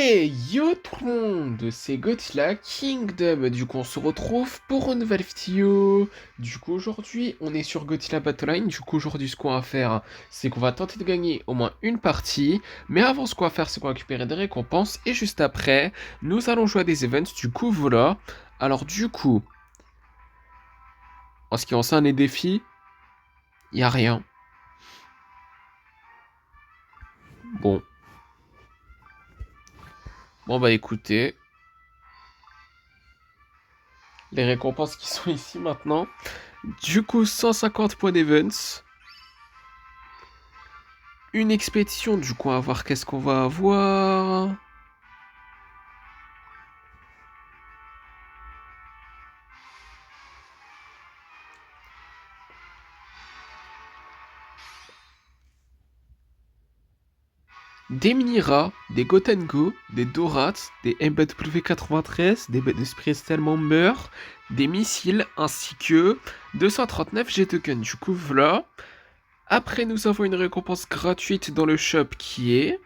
Hey yo tout le monde, c'est Godzilla Kingdom. Du coup on se retrouve pour une nouvelle vidéo. Du coup aujourd'hui on est sur Godzilla Battleline. Du coup aujourd'hui ce qu'on va faire c'est qu'on va tenter de gagner au moins une partie. Mais avant ce qu'on va faire c'est qu'on va récupérer des récompenses. Et juste après nous allons jouer à des events. Du coup voilà. Alors du coup en ce qui concerne les défis, il n'y a rien. Bon. Bon bah écoutez. Les récompenses qui sont ici maintenant. Du coup 150 points d'events. Une expédition, du coup, on va voir qu'est-ce qu'on va avoir. Des mini-rats, des Gotengo, des Dorats, des MBW93, des bêtes de Spristel Member, des missiles, ainsi que 239 G-Tokens. Du coup, voilà. Après, nous avons une récompense gratuite dans le shop qui est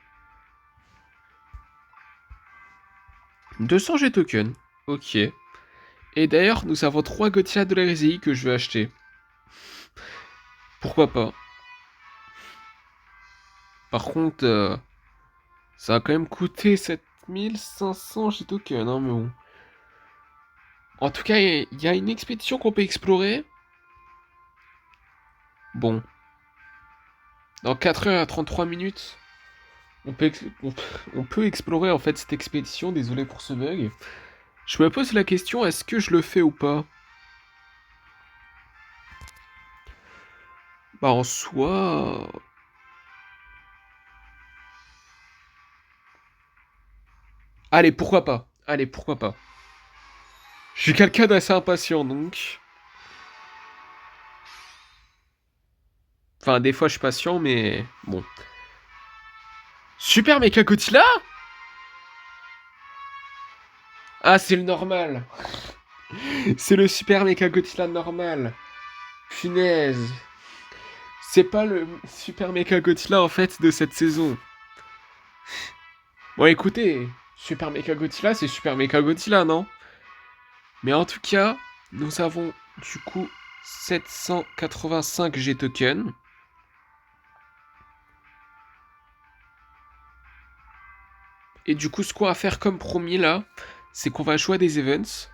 200 G-Tokens. Ok. Et d'ailleurs, nous avons 3 Godzilla de la RSI que je vais acheter. Pourquoi pas. Par contre, ça a quand même coûté 7500 G-Tokens, hein, mais bon. En tout cas, il y a une expédition qu'on peut explorer. Bon. Dans 4 heures à 33 minutes, on peut explorer en fait cette expédition. Désolé pour ce bug. Je me pose la question, est-ce que je le fais ou pas? Bah en soi... Allez, pourquoi pas? Allez, pourquoi pas? Je suis quelqu'un d'assez impatient, donc... Enfin, des fois je suis patient, mais... Bon. Super Mecha Godzilla? Ah, c'est le normal. C'est le Super Mecha Godzilla normal. Punaise. C'est pas le Super Mecha Godzilla en fait de cette saison. Bon écoutez, Super Mecha Godzilla c'est Super Mecha Godzilla, non? Mais en tout cas, nous avons du coup 785 G-Tokens. Et du coup ce qu'on va faire comme promis là, c'est qu'on va jouer à des events.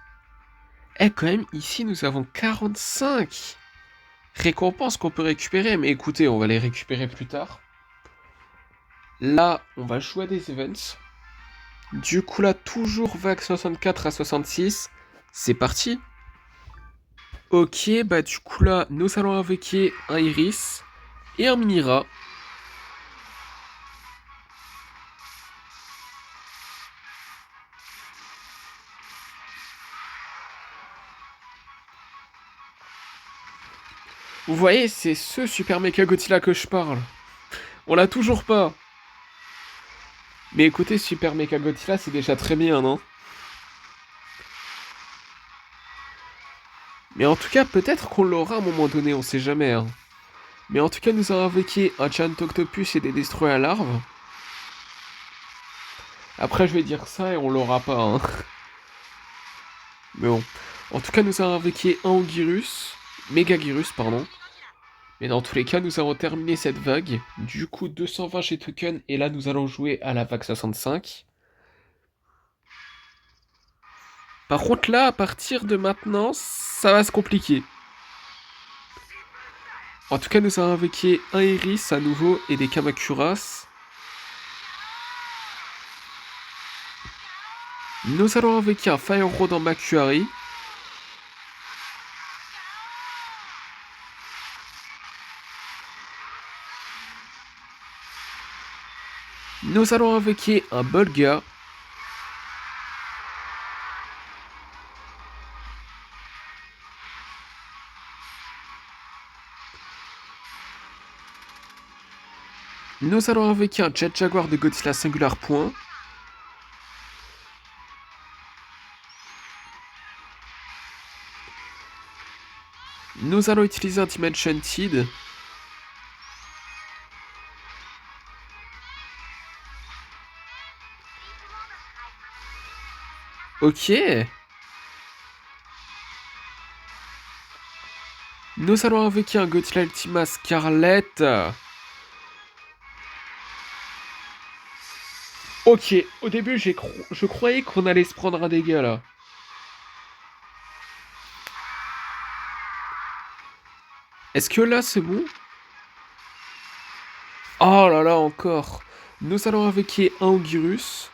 Et quand même ici nous avons 45 récompenses qu'on peut récupérer. Mais écoutez, on va les récupérer plus tard. Là, on va jouer à des events. Du coup là, toujours vague 64 à 66. C'est parti. Ok, bah du coup là, nous allons invoquer un Iris et un Mini-Rat. Vous voyez, c'est ce Super Mecha Godzilla que je parle. On l'a toujours pas. Mais écoutez, Super Mecha Godzilla, c'est déjà très bien, non? Mais en tout cas, peut-être qu'on l'aura à un moment donné, on sait jamais, hein. Mais en tout cas, nous avons invoqué un Giant Octopus et des Destroy à larves. Après, je vais dire ça et on l'aura pas, hein. Mais bon. En tout cas, nous avons invoqué un Ogirus. Megagirus, pardon. Mais dans tous les cas, nous avons terminé cette vague. Du coup, 220 chez Token. Et là, nous allons jouer à la vague 65. Par contre, là, à partir de maintenant, ça va se compliquer. En tout cas, nous avons invoqué un Iris à nouveau et des Kamakuras. Nous allons invoquer un Fire Road en Makuari. Nous allons invoquer un Bolga. Nous allons invoquer un Jet Jaguar de Godzilla Singular Point. Nous allons utiliser un Dimension Tid. Ok. Nous allons invoquer un Godzilla Ultima Scarlet. Ok, au début je croyais qu'on allait se prendre un dégât là. Est-ce que là c'est bon? Oh là là, encore. Nous allons invoquer un Ogirus.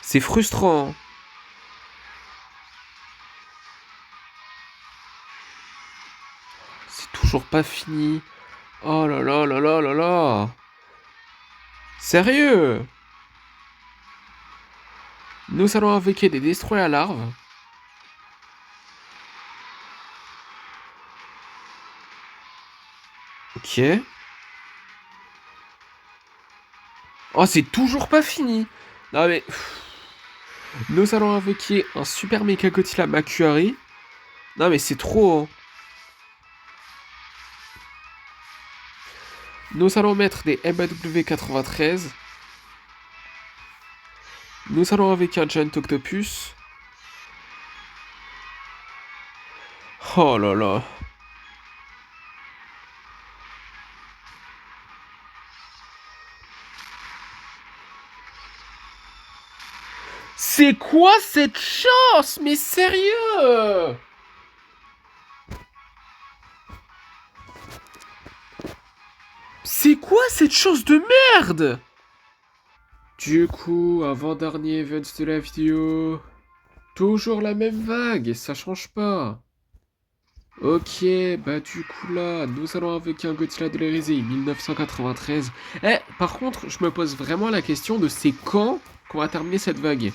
C'est frustrant. C'est toujours pas fini. Oh là là là là là là. Sérieux? Nous allons invoquer des destroyers à larves. Ok. Oh, c'est toujours pas fini. Non mais... Nous allons invoquer un super méga Godzilla Makuari. Non mais c'est trop. Hein. Nous allons mettre des MAW 93. Nous allons invoquer un Giant Octopus. Oh là là. C'est quoi cette chance? Mais sérieux? C'est quoi cette chose de merde? Du coup, avant-dernier event de la vidéo. Toujours la même vague, ça change pas. Ok, bah du coup là, nous allons invoquer un Godzilla de l'Hérésie 1993. Eh, par contre, je me pose vraiment la question de c'est quand qu'on va terminer cette vague.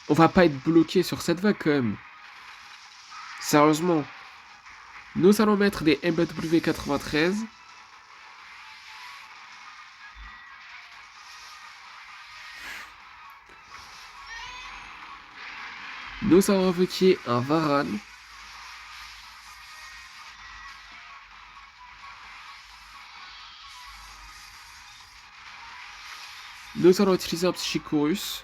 On va pas être bloqué sur cette vague quand même. Sérieusement. Nous allons mettre des MW 93. Nous allons invoquer un Varan. Nous allons utiliser un Psychorus.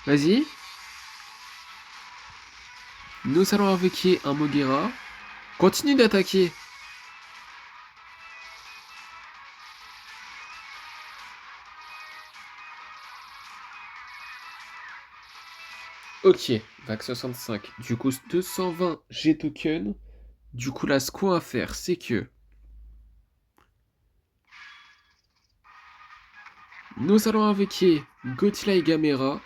Vas-y. Nous allons invoquer un Moguera. Continue d'attaquer. Ok, vague 65. Du coup, 220 G-token. Du coup, là, ce qu'on va faire, c'est que... Nous allons invoquer Godzilla et Gamera.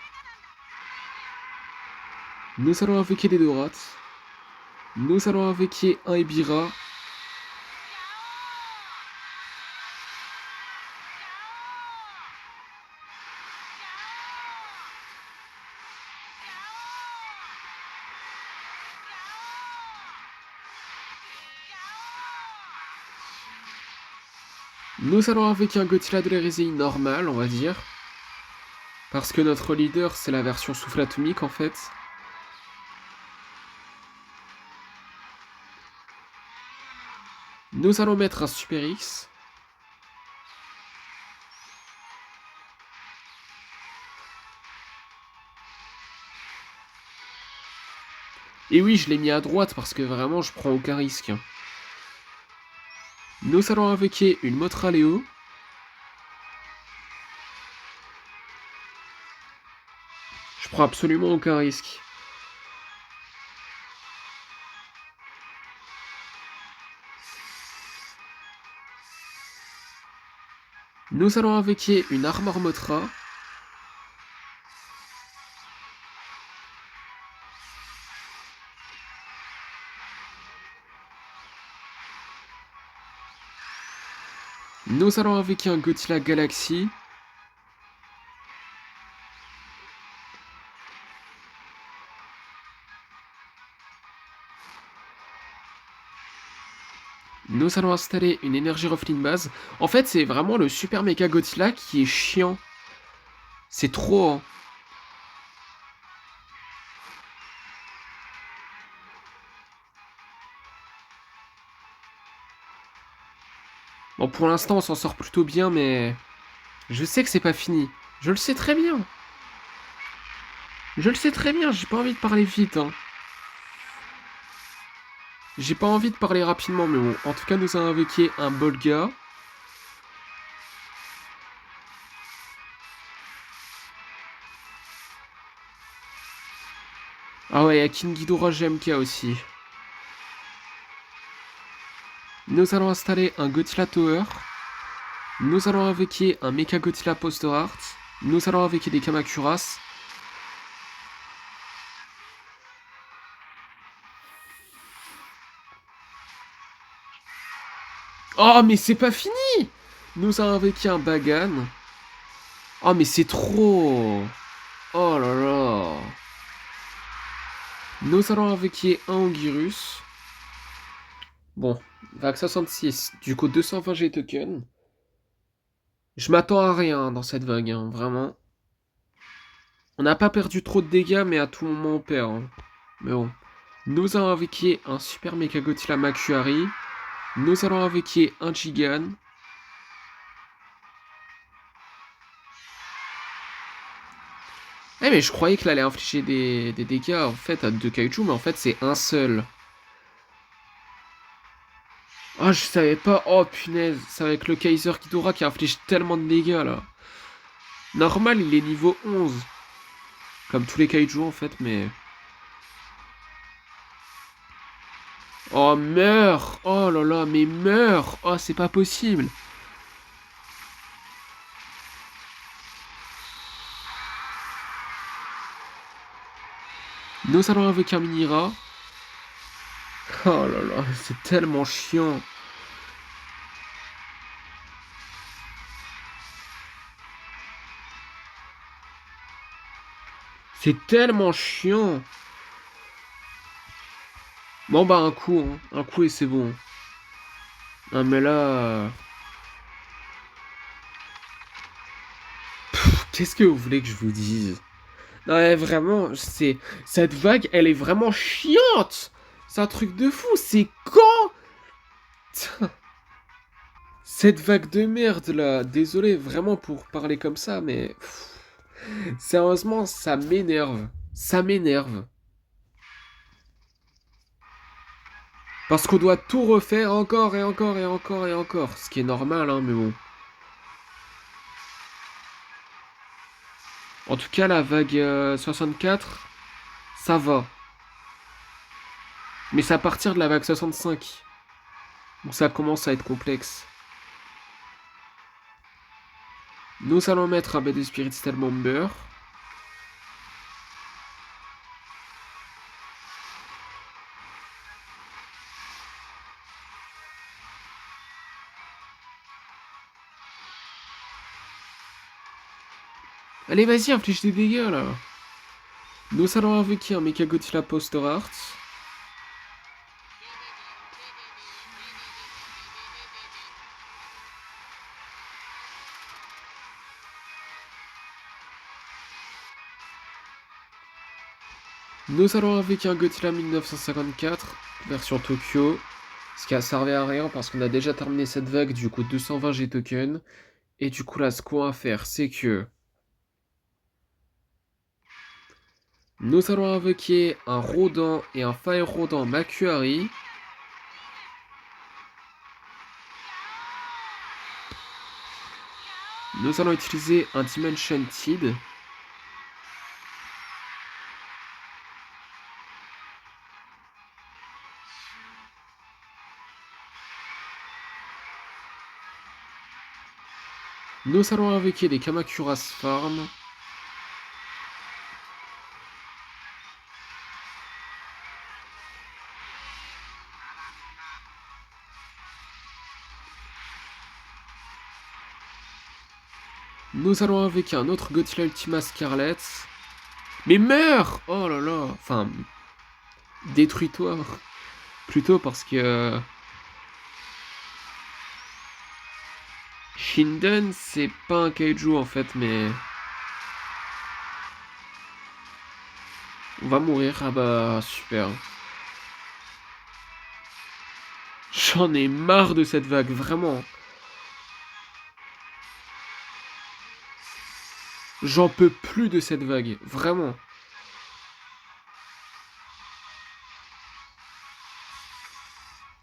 Nous allons invoquer des Dorats. Nous allons invoquer un Ebira. Nous allons invoquer un Godzilla de l'hérésie normal, on va dire. Parce que notre leader, c'est la version souffle atomique, en fait. Nous allons mettre un Super X. Et oui, je l'ai mis à droite parce que vraiment, je prends aucun risque. Nous allons invoquer une Motra Léo. Je prends absolument aucun risque. Nous allons invoquer une Armor Motra. Nous allons invoquer un Godzilla Galaxy. Nous allons installer une énergie Ruffling base. En fait, c'est vraiment le super méga Godzilla qui est chiant. C'est trop, hein. Bon, pour l'instant, on s'en sort plutôt bien, mais... Je sais que c'est pas fini. Je le sais très bien. Je le sais très bien, j'ai pas envie de parler vite, hein. J'ai pas envie de parler rapidement, mais bon. En tout cas, nous avons invoqué un Bolga. Ah ouais, il y a King Ghidorah GMK aussi. Nous allons installer un Godzilla Tower. Nous allons invoquer un Mecha Godzilla Poster Art. Nous allons invoquer des Kamakuras. Oh, mais c'est pas fini! Nous allons invoquer un Bagan. Oh, mais c'est trop! Oh là là! Nous allons invoquer un Ongirus. Bon, vague 66. Du coup, 220 G tokens. Je m'attends à rien dans cette vague, hein, vraiment. On n'a pas perdu trop de dégâts, mais à tout moment on perd. Hein. Mais bon. Nous allons invoquer un Super Mecha Godzilla Makuari. Nous allons invoquer un Gigan. Eh mais je croyais qu'il allait infliger des dégâts en fait à 2 kaiju, mais en fait c'est un seul. Ah, je savais pas. Oh punaise, c'est avec le Kaiser Ghidorah qui inflige tellement de dégâts là. Normal, il est niveau 11. Comme tous les kaiju en fait, mais... Oh, meurs! Oh là là, mais meurs! Oh, c'est pas possible! Nous allons invoquer un Minira. Oh là là, c'est tellement chiant. C'est tellement chiant. Bon bah un coup, hein. Un coup et c'est bon. Non mais là... Qu'est-ce que vous voulez que je vous dise? Non mais vraiment, c'est... Cette vague, elle est vraiment chiante. C'est un truc de fou, c'est quand? Cette vague de merde là, désolé vraiment pour parler comme ça, mais... Sérieusement, ça m'énerve. Ça m'énerve. Parce qu'on doit tout refaire encore et encore et encore et encore. Ce qui est normal, hein, mais bon. En tout cas, la vague 64, ça va. Mais c'est à partir de la vague 65. Donc ça commence à être complexe. Nous allons mettre un BD Spirit Steel Bomber. Allez, vas-y, inflige des dégâts, là. Nous allons invoquer un Mecha Godzilla Poster Art. Nous allons invoquer un Godzilla 1954, version Tokyo. Ce qui a servi à rien parce qu'on a déjà terminé cette vague, du coup 220 G tokens. Et du coup là, ce qu'on va faire, c'est que... Nous allons invoquer un Rodent et un Fire Rodent Makuari. Nous allons utiliser un Dimension Tide. Nous allons invoquer des Kamakuras Farm. Nous allons invoquer un autre Godzilla Ultima Scarlet. Mais meurs! Oh là là! Enfin, détruis-toi. Plutôt parce que... Shinden, c'est pas un kaiju en fait, mais... On va mourir. Ah bah, super. J'en ai marre de cette vague, vraiment. J'en peux plus de cette vague, vraiment.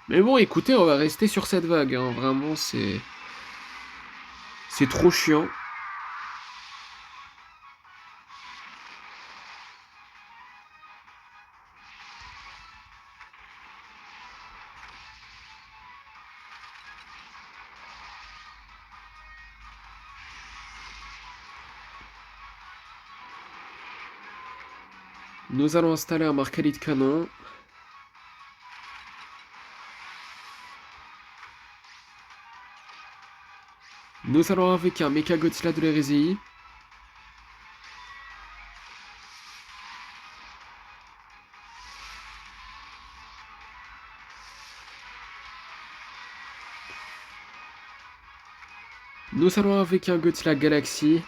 Mais bon, écoutez, on va rester sur cette vague, hein. Vraiment, c'est... C'est trop chiant. Nous allons installer un marquelis de canon. Nous allons avec un Mecha Godzilla de l'hérésie. Nous allons avec un Godzilla Galaxy.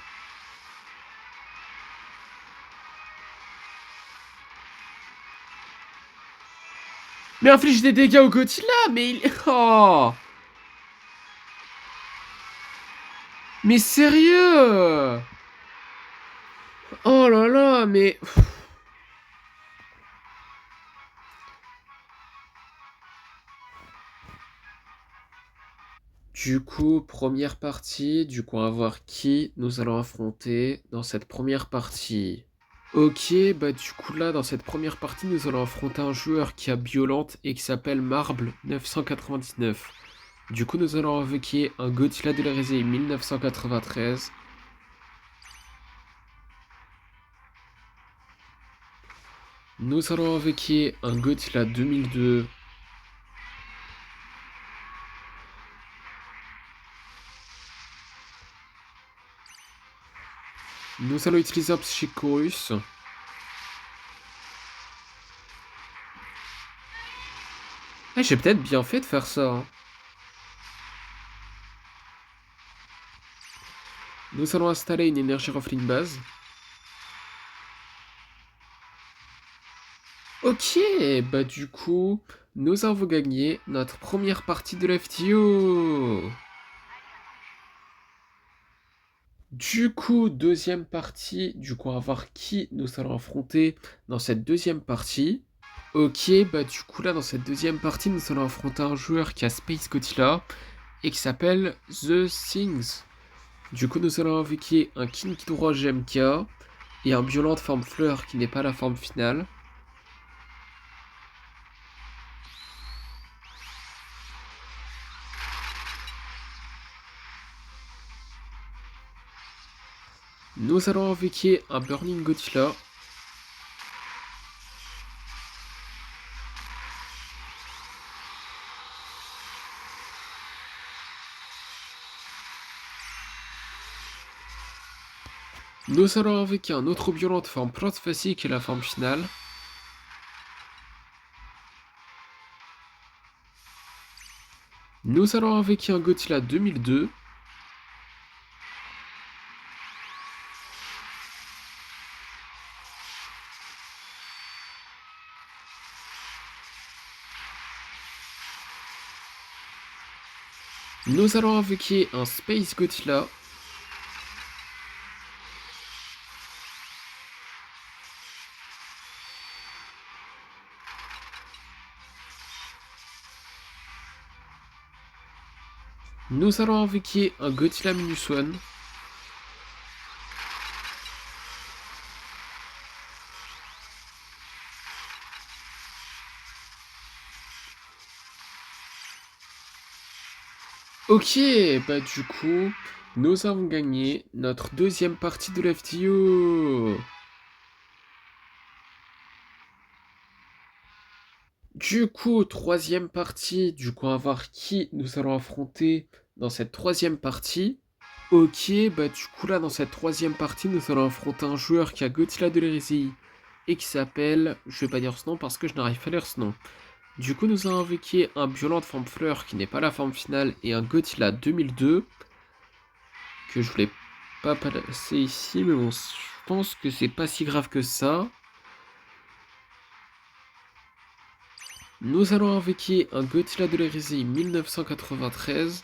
Mais inflige des dégâts au Godzilla, mais il... Oh! Mais sérieux! Oh là là, mais... Du coup, première partie, on va voir qui nous allons affronter dans cette première partie. Ok, bah du coup là, dans cette première partie, nous allons affronter un joueur qui a Biolante et qui s'appelle Marble 999. Du coup, nous allons invoquer un Godzilla de l'hérésie 1993. Nous allons invoquer un Godzilla 2002. Nous allons utiliser un Psychorus. Eh, j'ai peut-être bien fait de faire ça, hein. Nous allons installer une énergie Ruffling base. Ok, bah du coup, nous avons gagné notre première partie de la vidéo. Du coup, deuxième partie, on va voir qui nous allons affronter dans cette deuxième partie. Ok, bah du coup là, dans cette deuxième partie, nous allons affronter un joueur qui a Space Godzilla et qui s'appelle The Things. Du coup, nous allons invoquer un King Ghidorah GMK et un Violent de forme fleur qui n'est pas la forme finale. Nous allons invoquer un Burning Godzilla. Nous allons invoquer un autre Violent de forme plante facile qui est la forme finale. Nous allons invoquer un Godzilla 2002. Nous allons invoquer un Space Godzilla. Nous allons invoquer un Godzilla Minus One. Ok, bah du coup, nous avons gagné notre deuxième partie de la vidéo. Du coup, troisième partie, on va voir qui nous allons affronter dans cette troisième partie. Ok, bah du coup là, dans cette troisième partie, nous allons affronter un joueur qui a Godzilla de l'hérésie et qui s'appelle... Je vais pas dire ce nom parce que je n'arrive pas à lire ce nom. Du coup, nous allons invoquer un Violent de forme fleur qui n'est pas la forme finale et un Godzilla 2002 que je voulais pas passer ici, mais bon, je pense que c'est pas si grave que ça. Nous allons invoquer un Godzilla de l'hérésie 1993.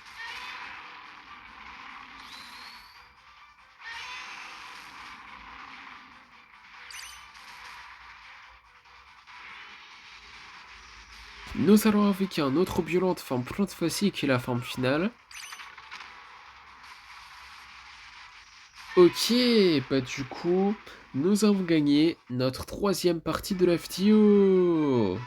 Nous allons avec un autre violente forme plante facile qui est la forme finale. Ok, bah du coup, nous avons gagné notre troisième partie de la vidéo.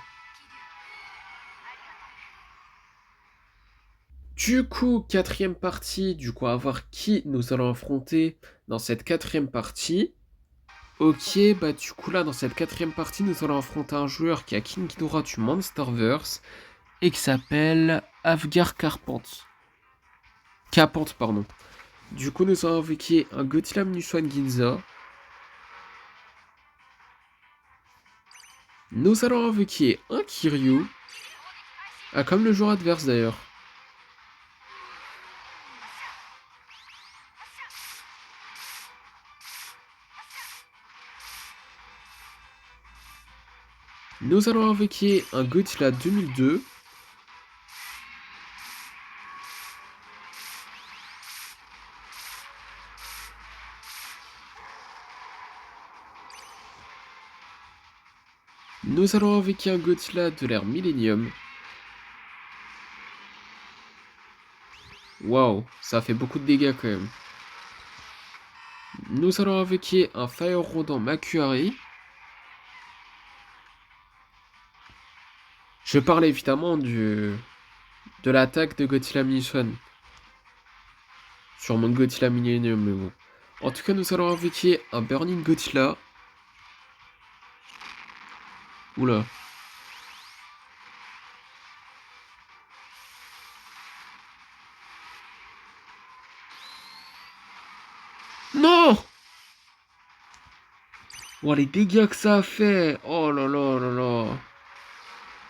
Du coup, quatrième partie, du coup, à voir qui nous allons affronter dans cette quatrième partie. Ok, bah du coup là, dans cette quatrième partie, nous allons affronter un joueur qui a King Ghidorah du Monsterverse et qui s'appelle Avgar Carpente. Capante, pardon. Du coup, nous allons invoquer un Godzilla Minuswan Ginza. Nous allons invoquer un Kiryu. Ah, comme le joueur adverse d'ailleurs. Nous allons invoquer un Godzilla 2002. Nous allons invoquer un Godzilla de l'ère Millennium. Waouh, ça fait beaucoup de dégâts quand même. Nous allons invoquer un Fire Rodent Makuari. Je parle évidemment de l'attaque de Godzilla Minuswan. Sur mon Godzilla Millennium, mais bon. En tout cas, nous allons invoquer un Burning Godzilla. Oula. Non! Oh, les dégâts que ça a fait! Oh là là là là!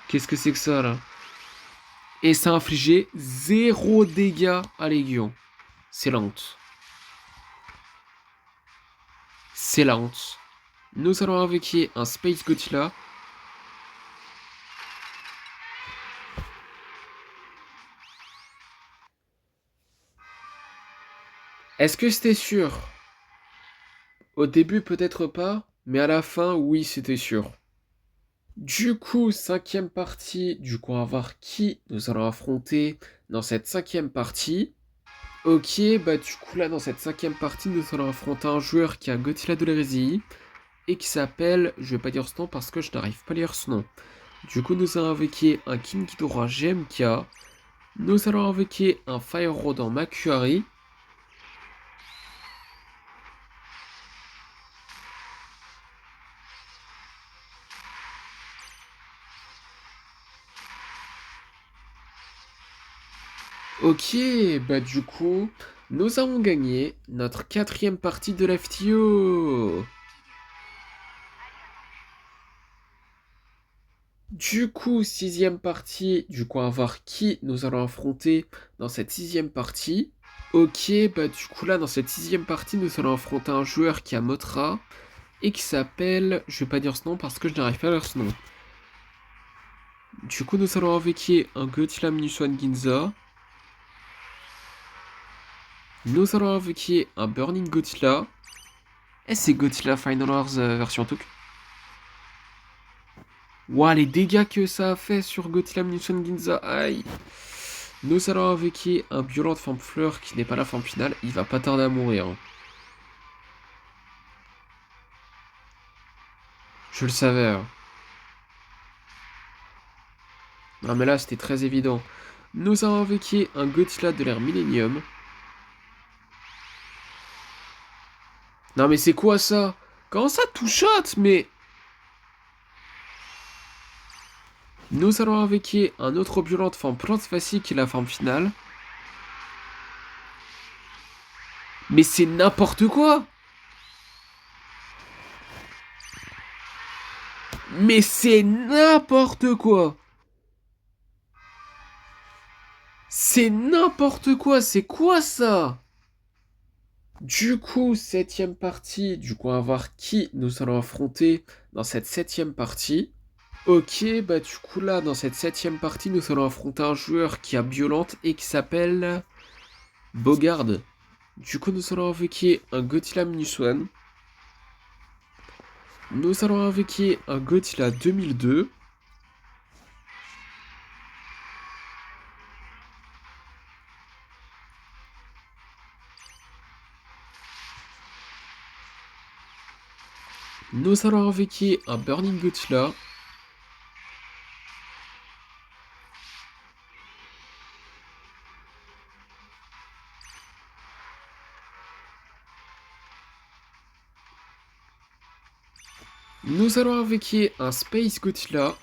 Qu'est-ce que c'est que ça là? Et ça a infligé 0 dégâts à Légion. C'est la honte. C'est la honte. Nous allons invoquer un Space Godzilla. Est-ce que c'était sûr? Au début, peut-être pas, mais à la fin, oui, c'était sûr. Du coup, cinquième partie, du coup, on va voir qui nous allons affronter dans cette cinquième partie. Ok, bah du coup, là, dans cette cinquième partie, nous allons affronter un joueur qui a Godzilla de l'hérésie et qui s'appelle, je vais pas dire ce nom parce que je n'arrive pas à lire ce nom. Du coup, nous allons invoquer un King Ghidorah GMK. Nous allons invoquer un Fire Rodent Makuari. Ok, bah du coup, nous avons gagné notre quatrième partie de la FTO. Du coup, sixième partie, du coup, on va voir qui nous allons affronter dans cette sixième partie. Ok, bah du coup là, dans cette sixième partie, nous allons affronter un joueur qui a Motra et qui s'appelle, je vais pas dire ce nom parce que je n'arrive pas à lire ce nom. Du coup, nous allons invoquer un Godzilla Minuswan Ginza. Nous allons invoquer un Burning Godzilla. Et c'est Godzilla Final Wars version Took. Ouah, les dégâts que ça a fait sur Godzilla Minuswan Ginza, aïe. Nous allons invoquer un violent forme fleur qui n'est pas la forme finale, il va pas tarder à mourir. Hein. Je le savais. Hein. Non mais là c'était très évident. Nous allons invoquer un Godzilla de l'ère Millennium. Non mais c'est quoi ça? Comment ça tout shot? Mais... Nous allons invoquer un autre violent forme plante facile qui est la forme finale. Mais c'est n'importe quoi! Mais c'est n'importe quoi! C'est n'importe quoi! C'est quoi ça? Du coup, septième partie, du coup, on va voir qui nous allons affronter dans cette septième partie. Ok, bah du coup là, dans cette septième partie, nous allons affronter un joueur qui a Violente et qui s'appelle Bogard. Du coup, nous allons invoquer un Godzilla Minuswan. Nous allons invoquer un Godzilla 2002. Nous allons invoquer un Burning Godzilla. Nous allons invoquer un Space Godzilla.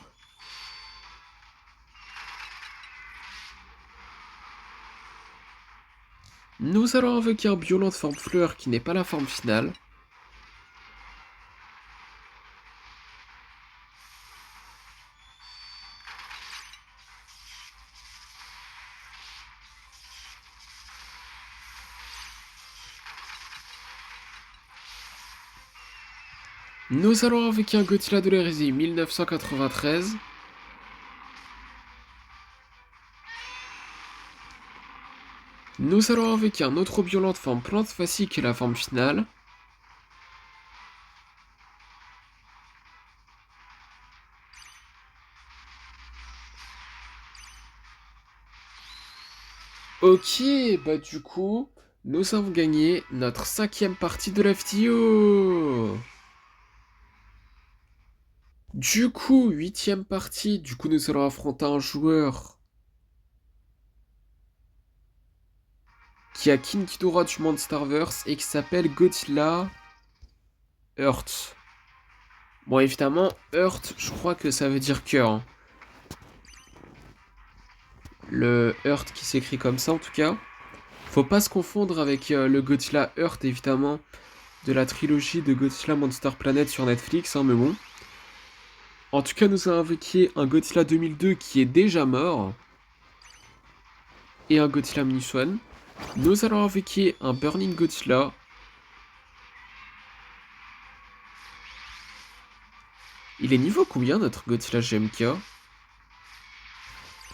Nous allons invoquer un Violent de forme fleur qui n'est pas la forme finale. Nous allons invoquer un Godzilla de l'hérésie 1993. Nous allons invoquer un autre violent de forme plante facile qui est la forme finale. Ok, bah du coup, nous avons gagné notre 5e partie de la vidéo. Du coup, 8e partie, du coup nous allons affronter un joueur qui a King Ghidorah du Monsterverse et qui s'appelle Godzilla Earth. Bon, évidemment, Earth, je crois que ça veut dire cœur. Hein. Le Earth qui s'écrit comme ça en tout cas. Faut pas se confondre avec le Godzilla Earth, évidemment, de la trilogie de Godzilla Monster Planet sur Netflix, hein, mais bon. En tout cas, nous avons invoqué un Godzilla 2002 qui est déjà mort. Et un Godzilla Minus One. Nous allons invoquer un Burning Godzilla. Il est niveau combien notre Godzilla GMK?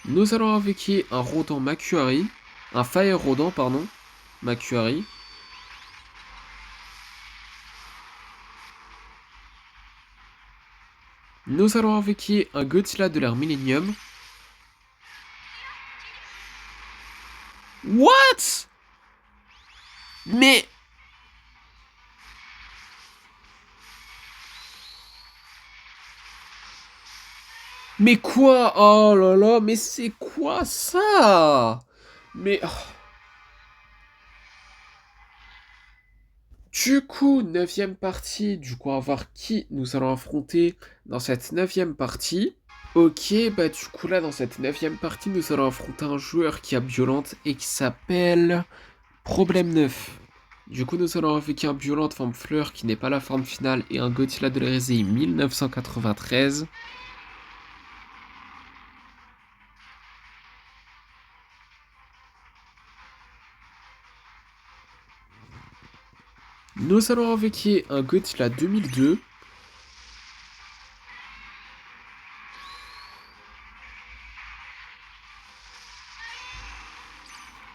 Nous allons invoquer un Rodent Makuari. Un Fire Rodent, pardon. Makuari. Nous allons invoquer un Godzilla de l'ère Millennium. What? Mais... Mais quoi? Oh là là, mais c'est quoi ça? Mais... oh. Du coup, 9e partie, du coup, on va voir qui nous allons affronter dans cette 9e partie. Ok, bah du coup là, dans cette 9e partie, nous allons affronter un joueur qui a Violente et qui s'appelle Problème 9. Du coup, nous allons invoquer un Violente forme fleur qui n'est pas la forme finale et un Godzilla de l'hérésie 1993. Nous allons invoquer un Godzilla 2002.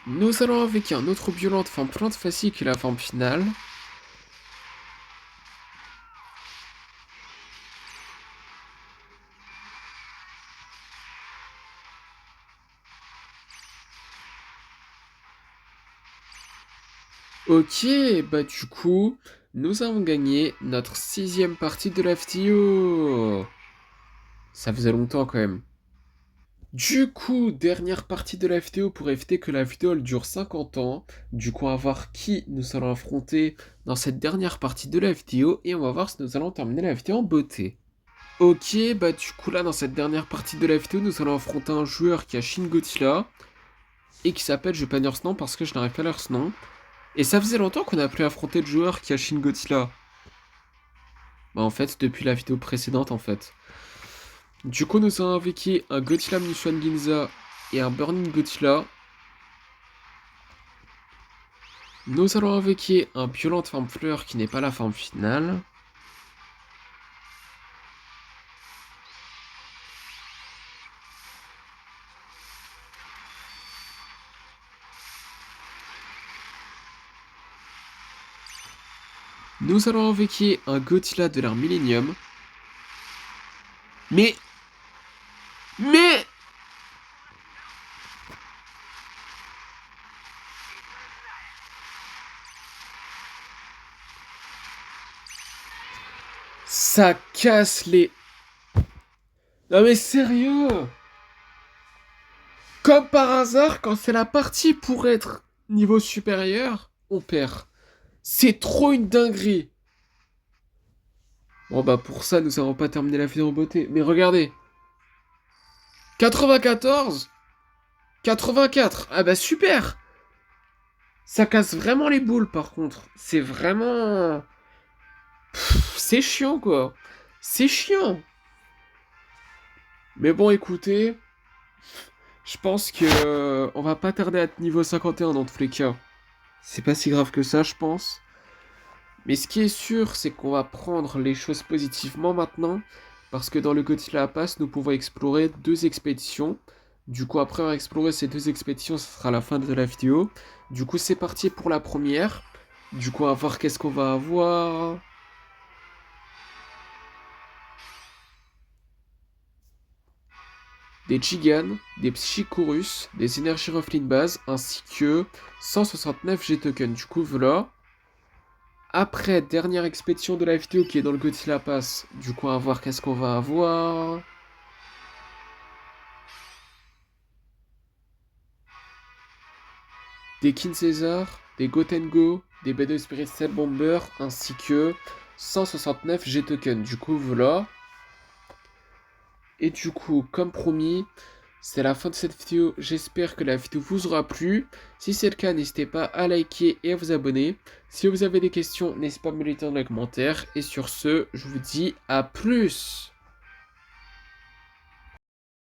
Nous allons invoquer un autre violent de forme plante facile qui est la forme finale. Ok, bah du coup, nous avons gagné notre 6e partie de la vidéo. Ça faisait longtemps quand même. Du coup, dernière partie de la vidéo pour éviter que la vidéo elle dure 50 ans. Du coup, on va voir qui nous allons affronter dans cette dernière partie de la vidéo et on va voir si nous allons terminer la vidéo en beauté. Ok, bah du coup là, dans cette dernière partie de la vidéo, nous allons affronter un joueur qui a Shin Godzilla et qui s'appelle, je vais pas dire ce nom parce que je n'arrive pas à lire ce nom. Et ça faisait longtemps qu'on a pu affronter le joueur qui a Shin Godzilla. Bah en fait, depuis la vidéo précédente en fait. Du coup, nous avons invoqué un Godzilla Minus One Ginza et un Burning Godzilla. Nous allons invoquer un violent forme fleur qui n'est pas la forme finale. Nous allons invoquer un Godzilla de l'ère Millennium. Mais... Mais... Ça casse les... Non mais sérieux! Comme par hasard, quand c'est la partie pour être niveau supérieur, on perd. C'est trop une dinguerie. Bon bah pour ça, nous n'avons pas terminé la vidéo en beauté. Mais regardez. 94, 84. Ah bah super. Ça casse vraiment les boules par contre. C'est vraiment... C'est chiant quoi. C'est chiant. Mais bon écoutez, je pense que on va pas tarder à être niveau 51 dans tous les cas. C'est pas si grave que ça je pense. Mais ce qui est sûr, c'est qu'on va prendre les choses positivement maintenant, parce que dans le Godzilla Pass, nous pouvons explorer 2 expéditions. Du coup, après avoir exploré ces 2 expéditions, ce sera la fin de la vidéo. Du coup, c'est parti pour la première. Du coup, on va voir qu'est-ce qu'on va avoir. Des Gigan, des Psychorus, des Energy Rifling Base, ainsi que 169 G-Tokens. Du coup, voilà. Après, dernière expédition de la vidéo qui est dans le Godzilla Pass. Du coup, on va voir qu'est-ce qu'on va avoir. Des King Caesar, des Gotengo, des B2 Spirit Cell Bomber, ainsi que 169 G-Tokens. Du coup, voilà. Et du coup, comme promis, c'est la fin de cette vidéo. J'espère que la vidéo vous aura plu. Si c'est le cas, n'hésitez pas à liker et à vous abonner. Si vous avez des questions, n'hésitez pas à me les dire dans les commentaires. Et sur ce, je vous dis à plus.